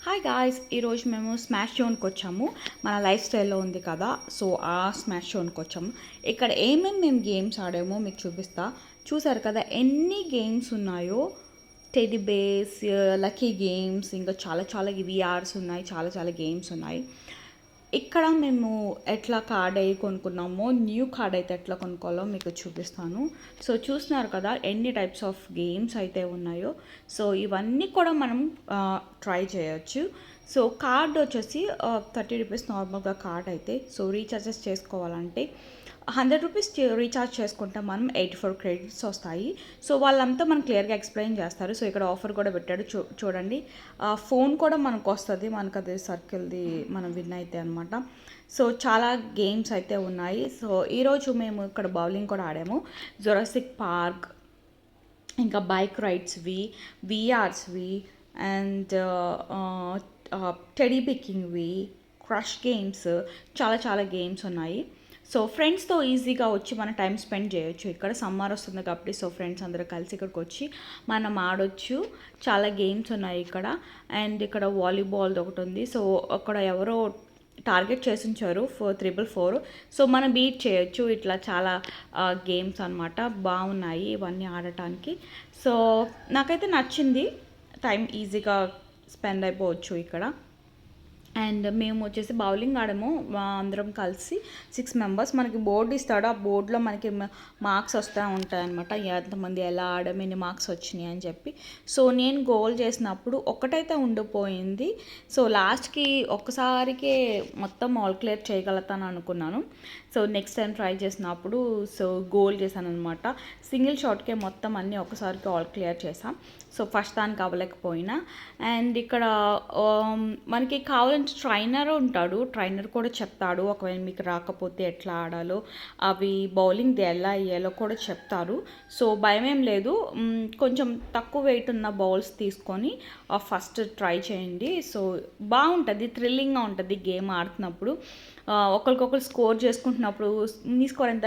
Hi guys, ఈరోజు మేము smash జోన్కి వచ్చాము. మన లైఫ్ స్టైల్లో ఉంది కదా, సో ఆ స్మాష్ జోన్కి వచ్చాము. ఇక్కడ ఏమేమి మేము గేమ్స్ ఆడామో మీకు చూపిస్తా. చూసారు కదా ఎన్ని గేమ్స్ ఉన్నాయో. టెడ్డీ బేస్, లక్కీ గేమ్స్, ఇంకా చాలా చాలా విఆర్స్ ఉన్నాయి, చాలా చాలా గేమ్స్ ఉన్నాయి. ఇక్కడ మేము ఎట్లా కార్డ్ అయ్యి కొనుక్కున్నామో, న్యూ కార్డ్ అయితే ఎట్లా కొనుక్కోవాలో మీకు చూపిస్తాను. సో చూస్తున్నారు కదా ఎన్ని టైప్స్ ఆఫ్ గేమ్స్ అయితే ఉన్నాయో. సో ఇవన్నీ కూడా మనం ట్రై చేయొచ్చు. సో కార్డ్ వచ్చేసి ₹30 నార్మల్గా కార్డ్ అయితే. సో రీఛార్జెస్ చేసుకోవాలంటే ₹100 రీఛార్జ్ చేసుకుంటే మనం 84 క్రెడిట్స్ వస్తాయి. సో వాళ్ళంతా మనం క్లియర్గా ఎక్స్ప్లెయిన్ చేస్తారు. సో ఇక్కడ ఆఫర్ కూడా పెట్టాడు, చూడండి. ఫోన్ కూడా మనకు వస్తుంది, మనకు అది సర్కిల్ది మనం విన్ అయితే అనమాట. సో చాలా గేమ్స్ అయితే ఉన్నాయి. సో ఈరోజు మేము ఇక్కడ బౌలింగ్ కూడా ఆడాము. జొరాసిక్ పార్క్, ఇంకా బైక్ రైడ్స్వి, విఆర్స్వి, అండ్ టెడీ పికింగ్వి, క్రష్ గేమ్స్, చాలా చాలా గేమ్స్ ఉన్నాయి. సో ఫ్రెండ్స్తో ఈజీగా వచ్చి మనం టైం స్పెండ్ చేయొచ్చు. ఇక్కడ సమ్మర్ వస్తుంది కాబట్టి సో ఫ్రెండ్స్ అందరూ కలిసి ఇక్కడికి వచ్చి మనం ఆడొచ్చు. చాలా గేమ్స్ ఉన్నాయి ఇక్కడ. అండ్ ఇక్కడ వాలీబాల్ ఒకటి ఉంది. సో అక్కడ ఎవరో టార్గెట్ చేసి ఉంచారు 444. సో మనం బీట్ చేయొచ్చు. ఇట్లా చాలా గేమ్స్ అనమాట, బాగున్నాయి ఇవన్నీ ఆడటానికి. సో నాకైతే నచ్చింది. టైం ఈజీగా స్పెండ్ అయిపోవచ్చు ఇక్కడ. అండ్ మేము వచ్చేసి బౌలింగ్ ఆడాము అందరం కలిసి 6 మెంబర్స్. మనకి బోర్డు ఇస్తాడు, ఆ బోర్డులో మనకి మార్క్స్ వస్తూ ఉంటాయి అనమాట, ఎంతమంది ఎలా ఆడాము, ఎన్ని మార్క్స్ వచ్చినాయి అని చెప్పి. సో నేను గోల్ చేసినప్పుడు ఒక్కటైతే ఉండిపోయింది. సో లాస్ట్కి ఒక్కసారికే మొత్తం ఆల్ క్లియర్ చేయగలుగుతాను అనుకున్నాను. సో నెక్స్ట్ టైం ట్రై చేసినప్పుడు సో గోల్ చేశాను అనమాట. సింగిల్ షాట్కే మొత్తం అన్నీ ఒక్కసారికి ఆల్ క్లియర్ చేసాం. సో ఫస్ట్ దానికి అవ్వలేకపోయినా. అండ్ ఇక్కడ మనకి కావాలంటే ట్రైనర్ ఉంటాడు, ట్రైనర్ కూడా చెప్తాడు ఒకవేళ మీకు రాకపోతే ఎట్లా ఆడాలో, అవి బౌలింగ్ ఎలా వేయాలో కూడా చెప్తారు. సో భయం ఏం లేదు. కొంచెం తక్కువ వెయిట్ ఉన్న బౌల్స్ తీసుకొని ఫస్ట్ ట్రై చేయండి. సో బాగుంటుంది, థ్రిల్లింగ్గా ఉంటుంది గేమ్ ఆడుతున్నప్పుడు. ఒకరికొకరు స్కోర్ చేసుకుంటున్నప్పుడు మీ స్కోర్ ఎంత